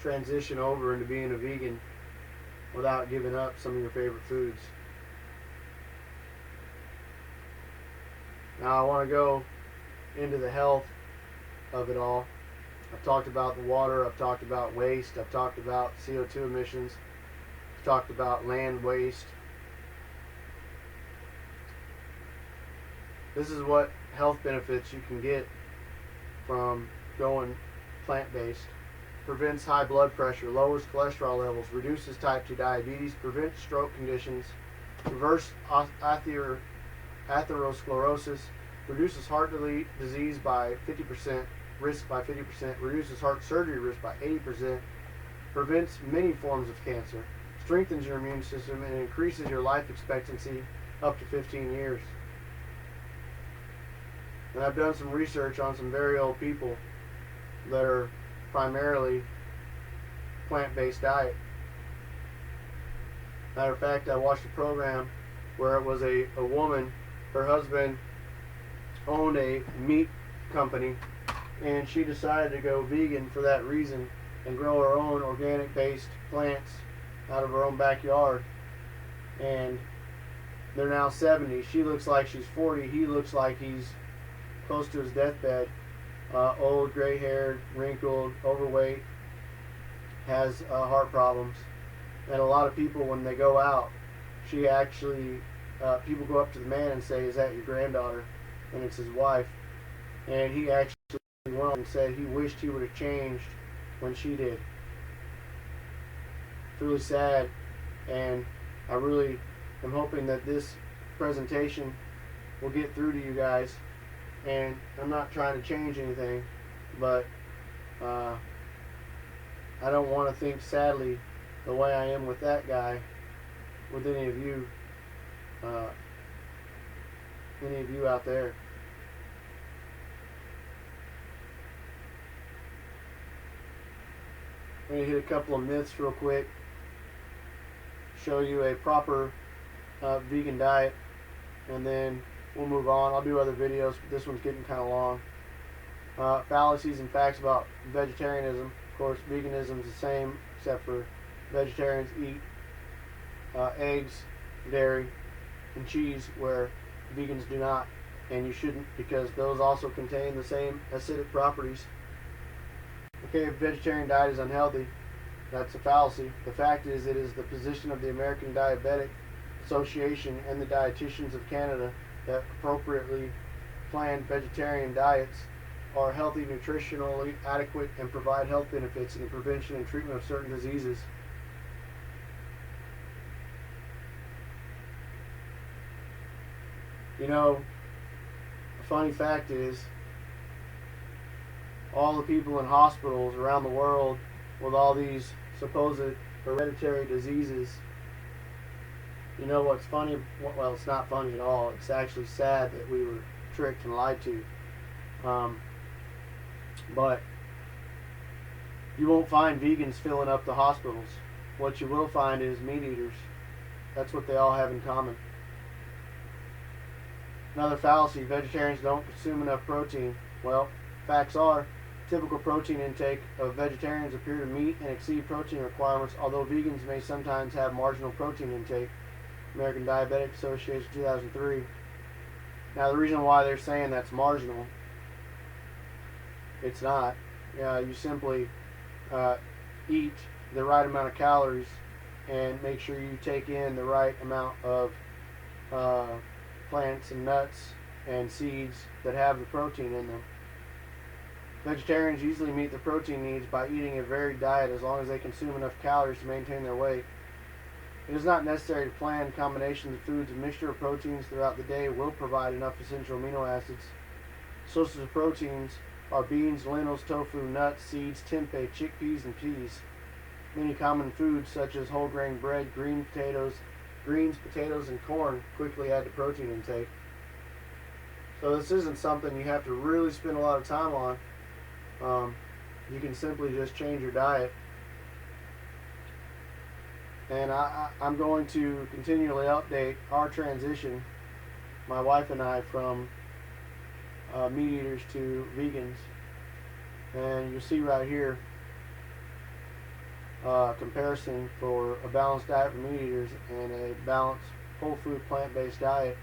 Speaker 1: transition over into being a vegan without giving up some of your favorite foods. Now I want to go into the health of it all. I've talked about the water, I've talked about waste, I've talked about CO2 emissions, I've talked about land waste. This is what health benefits you can get from going plant-based. Prevents high blood pressure, lowers cholesterol levels, reduces type 2 diabetes, prevents stroke conditions, reverse atherosclerosis, reduces heart disease by 50%, risk by 50%, reduces heart surgery risk by 80%, prevents many forms of cancer, strengthens your immune system, and increases your life expectancy up to 15 years. And I've done some research on some very old people that are primarily plant-based diet. Matter of fact, I watched a program where it was a woman, her husband owned a meat company, and she decided to go vegan for that reason and grow her own organic based plants out of her own backyard. And they're now 70. She looks like she's 40. He looks like he's close to his deathbed. Old, gray haired, wrinkled, overweight, has heart problems. And a lot of people, when they go out, she actually, people go up to the man and say, "Is that your granddaughter?" And it's his wife. And he actually went on and said he wished he would have changed when she did. It's really sad, and I really am hoping that this presentation will get through to you guys. And I'm not trying to change anything, but I don't want to think sadly the way I am with that guy with any of you out there. I'm going to hit a couple of myths real quick, show you a proper vegan diet, and then we'll move on. I'll do other videos, but this one's getting kind of long. Fallacies and facts about vegetarianism. Of course, veganism is the same, except for vegetarians eat eggs, dairy, and cheese, where vegans do not, and you shouldn't, because those also contain the same acidic properties. Okay, if vegetarian diet is unhealthy, that's a fallacy. The fact is, it is the position of the American Diabetic Association and the Dietitians of Canada that appropriately planned vegetarian diets are healthy, nutritionally adequate, and provide health benefits in the prevention and treatment of certain diseases. You know, a funny fact is, all the people in hospitals around the world with all these supposed hereditary diseases, you know what's funny? Well, it's not funny at all. It's actually sad that we were tricked and lied to. But you won't find vegans filling up the hospitals. What you will find is meat eaters. That's what they all have in common. Another fallacy: vegetarians don't consume enough protein. Well, facts are, typical protein intake of vegetarians appear to meet and exceed protein requirements, although vegans may sometimes have marginal protein intake. American Diabetic Association 2003. Now, the reason why they're saying that's marginal, it's not. You simply eat the right amount of calories and make sure you take in the right amount of plants and nuts and seeds that have the protein in them. Vegetarians usually meet their protein needs by eating a varied diet as long as they consume enough calories to maintain their weight. It is not necessary to plan combinations of foods. A mixture of proteins throughout the day will provide enough essential amino acids. Sources of proteins are beans, lentils, tofu, nuts, seeds, tempeh, chickpeas, and peas. Many common foods such as whole grain bread, greens, potatoes, and corn quickly add to protein intake. So this isn't something you have to really spend a lot of time on. You can simply just change your diet. And I'm going to continually update our transition, my wife and I, from meat eaters to vegans. And you'll see right here comparison for a balanced diet for meat eaters and a balanced whole food plant-based diet.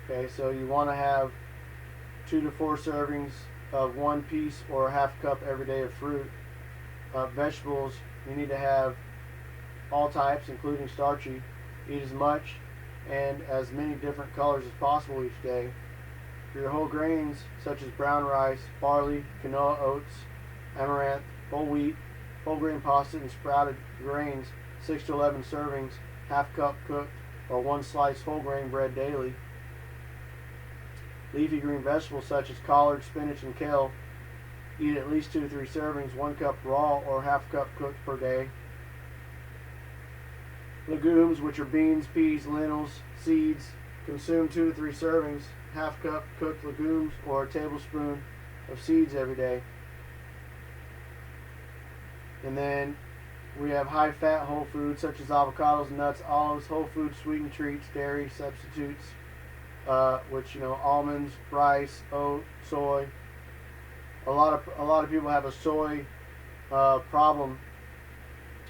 Speaker 1: Okay, so you want to have 2 to 4 servings of 1 piece or a half cup every day of fruit. Vegetables, you need to have all types, including starchy. Eat as much and as many different colors as possible each day. For your whole grains, such as brown rice, barley, quinoa, oats, amaranth, whole wheat, whole grain pasta, and sprouted grains, 6 to 11 servings, half cup cooked, or 1 slice whole grain bread daily. Leafy green vegetables such as collard, spinach, and kale, eat at least 2 to 3 servings, 1 cup raw or half cup cooked per day. Legumes, which are beans, peas, lentils, seeds, consume 2 to 3 servings, half cup cooked legumes, or a tablespoon of seeds every day. And then we have high fat whole foods such as avocados, nuts, olives, whole food sweetened treats, dairy substitutes, which almonds, rice, oat, soy. A lot of people have a soy problem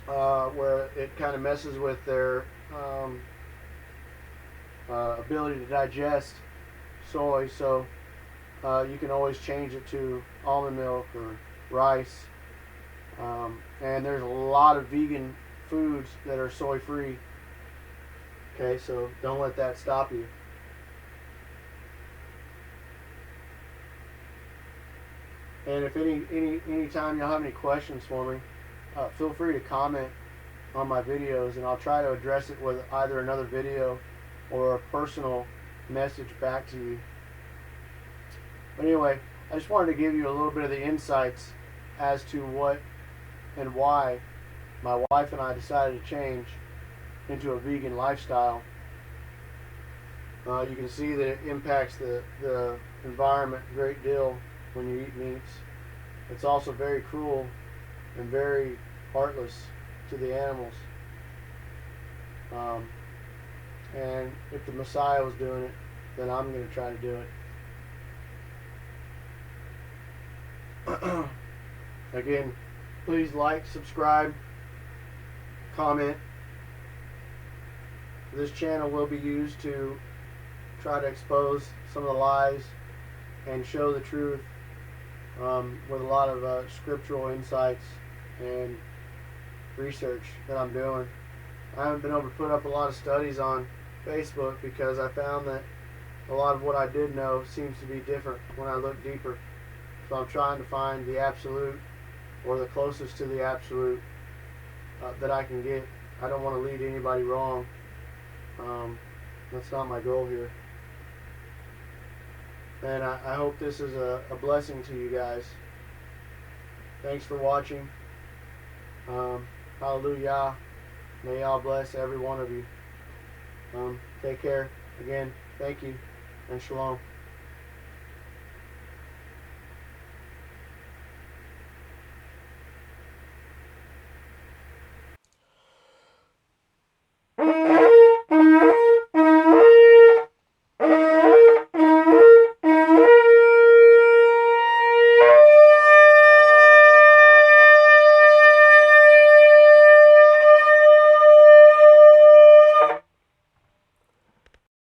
Speaker 1: where it kind of messes with their ability to digest soy. So you can always change it to almond milk or rice. And there's a lot of vegan foods that are soy free. Okay, so don't let that stop you. And if any time you'll have any questions for me, feel free to comment on my videos, and I'll try to address it with either another video or a personal message back to you. But anyway, I just wanted to give you a little bit of the insights as to what and why my wife and I decided to change into a vegan lifestyle. You can see that it impacts the environment a great deal when you eat meats. It's also very cruel and very heartless to the animals. And if the Messiah was doing it, then I'm going to try to do it. Again, please like, subscribe, comment. This channel will be used to try to expose some of the lies and show the truth with a lot of scriptural insights and research that I'm doing. I haven't been able to put up a lot of studies on Facebook because I found that a lot of what I did know seems to be different when I look deeper. So I'm trying to find the absolute, or the closest to the absolute that I can get. I don't want to lead anybody wrong. That's not my goal here. And I hope this is a blessing to you guys. Thanks for watching. Hallelujah. May y'all bless every one of you. Take care. Again, thank you, and shalom.